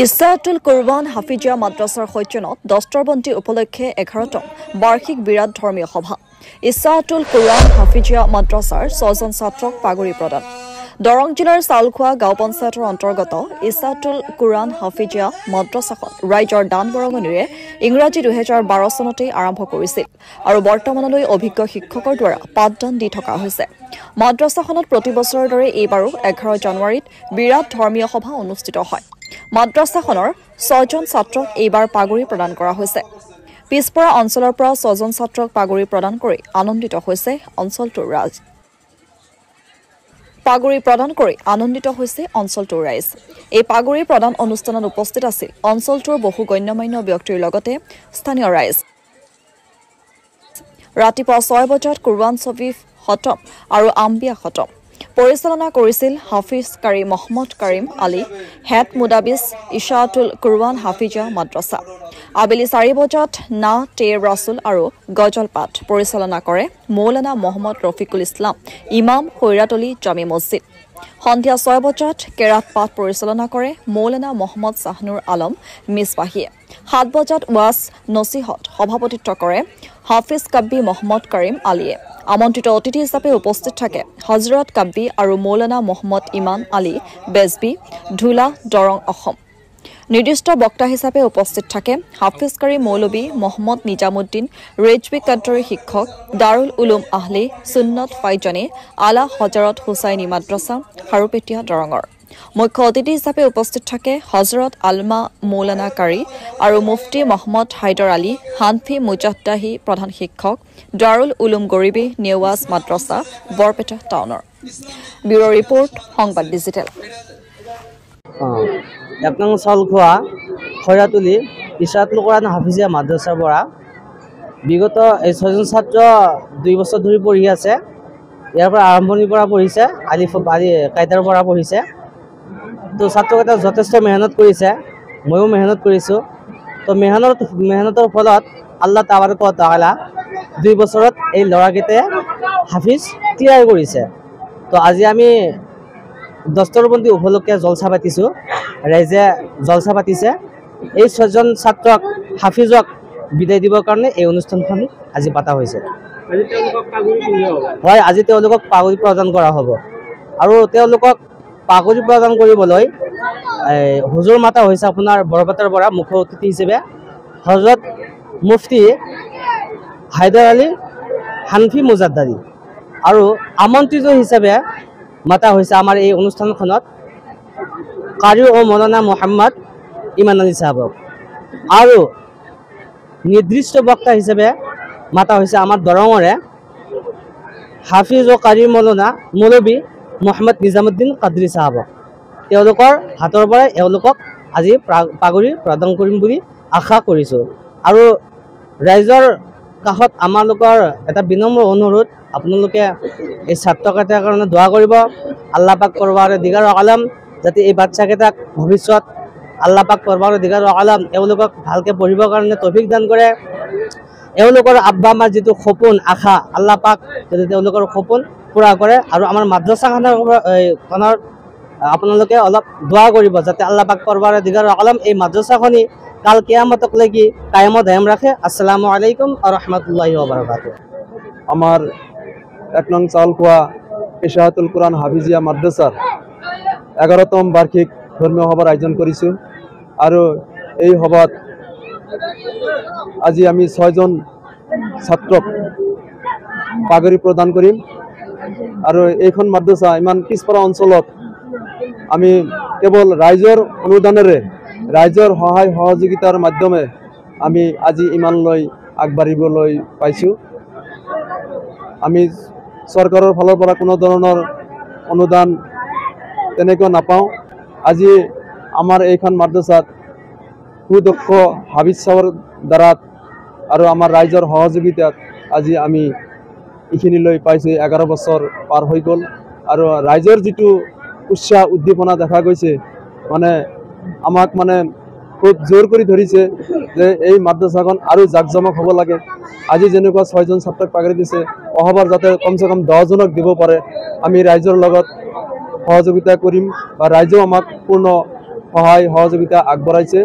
ইছাতুল কুৰবান হাফিজিয়া মাদ্ৰাছাৰ সৈত্যনত দস্তৰবন্দী উপলক্ষে 11তম বাৰ্ষিক বিৰাট ধৰ্মীয় সভা। ইছাতুল কুৰআন হাফিজিয়া মাদ্ৰাছাৰ 6জন ছাত্ৰক পাগুৰি প্ৰদান। দৰং জিলাৰ চাউলখোৱা গাঁও পঞ্চায়তৰ অন্তৰ্গত ইছাতুল কুৰআন হাফিজিয়া মাদ্ৰাছাখন ৰাইজৰ দান বৰঙণিৰে ইংৰাজী 2012 চনতেই আৰম্ভ কৰিছিল আৰু বৰ্তমানলৈ অভিজ্ঞ শিক্ষকৰ দ্বাৰা পাঠদান দি থকা হৈছে। মাদ্ৰাছাখনত প্ৰতি বছৰৰ দৰে এইবাৰো 11 জানুৱাৰীত বিৰাট ধৰ্মীয় সভা অনুষ্ঠিত হয়। মাদ্ৰাছাখনৰ 6জন ছাত্ৰক এইবাৰ পাগুৰি প্ৰদান কৰা হৈছে। পিছপৰা অঞ্চলৰ পৰা 6জন ছাত্ৰক পাগুৰি প্ৰদান কৰি আনন্দিত হৈছে অঞ্চলটোৰ ৰাইজ। এই পাগুৰি প্ৰদান অনুষ্ঠানত উপস্থিত আছিল অঞ্চলটোৰ বহু গণ্যমান্য ব্যক্তিৰ লগতে স্থানীয় ৰাইজ। ৰাতিপুৱা 6 বজাত কুৰবান শ্বৰীফ খতম আৰু আম্বিয়া খতম পৰিচালনা কৰিছিল হাফিজ কাৰী মহম্মদ কৰিম আলী, হেড মুদাবিছ ইছাতুল কুৰআন হাফিজিয়া মাদ্ৰাছা। আবেলি 4 বজাত না টেৰ ৰাছুল আৰু গজল পাঠ পৰিচালনা কৰে মৌলানা মহম্মদ ৰফিকুল ইছলাম, ইমাম খৈৰাতলী জামি মছজিদ। সন্ধিয়া 6 বজাত কেৰাত পাঠ পৰিচালনা কৰে মৌলানা মহম্মদ চাহনুৰ আলম মিছবাহীয়ে। 7 বজাত ৱাজ নছিহত সভাপতিত্ব কৰে হাফিজ কাব্বি মহম্মদ কৰিম আলীয়ে। আমন্ত্ৰিত অতিথি হিচাপে উপস্থিত থাকে হজৰত কাব্বি আৰু মৌলানা মহম্মদ ইমান আলী বেজবী, ধুলা, দৰং, অসম। নিৰ্দিষ্ট বক্তা হিচাপে উপস্থিত থাকে হাফিজ কাৰী মৌলবী মহম্মদ নিজামুদ্দিন, ৰেজবী কাদ্দৰী শিক্ষক, দাৰুল উলুম আহলি সুন্নত ফাইজানী আলা হজৰত হুচাইনী মাদ্ৰাছা, খাৰুপেটীয়া, দৰঙৰ। মুখ্য অতিথি হিচাপে উপস্থিত থাকে হজৰত আলমা মৌলানা কাৰী আৰু মুফতি মহম্মদ হাইদৰ আলী, হানফি মুজাদ্দাহী প্ৰধান শিক্ষক, দাৰুল উলুম গৰিবী নেৱাজ মাদ্ৰাছা, বৰপেটা টাউনৰ। ব্যুৰ ৰিপৰ্ট, সংবাদ ডিজিটেল। এক নং চাউলখোৱা খৈৰাতলী ইছাতুল কুৰআন হাফিজিয়া মাদ্ৰাছাৰ পৰা বিগত এই 6জন ছাত্ৰ 2 বছৰ ধৰি পঢ়ি আছে। ইয়াৰ পৰা আৰম্ভণিৰ পৰা পঢ়িছে, আলি কাইদাৰ পৰা পঢ়িছে। তো ছাত্ৰকেইটা যথেষ্ট মেহনত কৰিছে, ময়ো মেহনত কৰিছোঁ। তো মেহনতৰ ফলত আল্লাহ তাবাৰক ও তাআলা 2 বছৰত এই ল'ৰাকেইটাই হাফিজ ক্লিয়াৰ কৰিছে। তো আজি আমি দস্তৰবন্দী উপলক্ষে জলসা পাতিছোঁ, ৰাইজে জলসা পাতিছে। এই 6জন ছাত্ৰক হাফিজক বিদায় দিবৰ কাৰণে এই অনুষ্ঠানখন আজি পতা হৈছে। হয়, আজি তেওঁলোকক পাগুৰি প্ৰদান কৰা হ'ব আৰু তেওঁলোকক পাগুৰি প্ৰদান কৰিবলৈ হুজুৰ মাতা হৈছে আপোনাৰ বৰপেটাৰ পৰা মুখ্য অতিথি হিচাপে হজৰত মুফতি হাইদৰ আলী হানফি মুজাদ্দাৰী আৰু আমন্ত্ৰিত হিচাপে মাতা হৈছে আমাৰ এই অনুষ্ঠানখনত কাৰী ও মৌলানা মহম্মদ ইমান আলী চাহাবক আৰু নিৰ্দিষ্ট বক্তা হিচাপে মাতা হৈছে আমাৰ দৰঙৰে হাফিজ ও কাৰী মৌলবী মহম্মদ নিজামুদ্দিন কাদৰী চাহাবক। তেওঁলোকৰ হাতৰ পৰাই এওঁলোকক আজি পাগুৰি প্ৰদান কৰিম বুলি আশা কৰিছোঁ। আৰু ৰাইজৰ কাষত আমালোকৰ এটা বিনম্ৰ অনুৰোধ, আপোনালোকে এই ছাত্ৰকেইটাৰ কাৰণে দোৱা কৰিব। আল্লাহ পাক পৰৱাৰে দিগাৰ আলম যাতে এই বাচ্চাকেইটাক ভৱিষ্যত আল্লাহ পাক পৰৱাৰে দিগাৰ আলম এওঁলোকক ভালকৈ পঢ়িবৰ কাৰণে তৌফিক দান কৰে। এওঁলোকৰ আব্বা আমাৰ যিটো সপোন আশা, আল্লাহ পাক যাতে তেওঁলোকৰ সপোন পূৰা কৰে। আৰু আমাৰ মাদ্ৰাছাখনৰ আপোনালোকে অলপ দোৱা কৰিব যাতে আল্লাহ পাক পৰৱাৰে দিগাৰ আলম এই মাদ্ৰাছাখনি কাল কিয়ামতক লাগি কায়েম দায়েম ৰাখে। আসসালামু আলাইকুম ওয়া ৰাহমাতুল্লাহি ওয়া বাৰাকাতুহু। আমাৰ 1 নং চাউলখোৱা ইছাতুল কুৰআন হাফিজিয়া মাদ্ৰাছাৰ 11তম বাৰ্ষিক ধৰ্মীয় সভাৰ আয়োজন কৰিছোঁ আৰু এই সভাত আজি আমি 6জন ছাত্ৰক পাগুৰি প্ৰদান কৰিম। আৰু এইখন মাদ্ৰাছা ইমান পিছপৰা অঞ্চলত আমি কেৱল ৰাইজৰ অনুদানেৰে, ৰাইজৰ সহায় সহযোগিতাৰ মাধ্যমে আমি আজি ইমানলৈ আগবাঢ়িবলৈ পাইছোঁ। আমি চৰকাৰৰ ফালৰ পৰা কোনো ধৰণৰ অনুদান তেনেকৈ নাপাওঁ। আজি আমাৰ এইখন মাদ্ৰাছাত সুদক্ষ হাফিজ ছাৰৰ দ্বাৰা আৰু আমাৰ ৰাইজৰ সহযোগিতাত আজি আমি এইখিনিলৈ পাইছোঁ। 11 বছৰ পাৰ হৈ গ'ল আৰু ৰাইজৰ যিটো উৎসাহ উদ্দীপনা দেখা গৈছে, মানে আমাক খুব জোৰ কৰি ধৰিছে যে এই মাদ্ৰাছাখন আৰু জাকজমক হ'ব লাগে। আজি যেনেকুৱা 6জন ছাত্ৰক পাগুৰি দিছে, অহাবাৰ যাতে কমচে কম 10জনক দিব পাৰে। আমি ৰাইজৰ লগত সহযোগিতা কৰিম বা ৰাইজেও আমাক পূৰ্ণ সহায় সহযোগিতা আগবঢ়াইছে।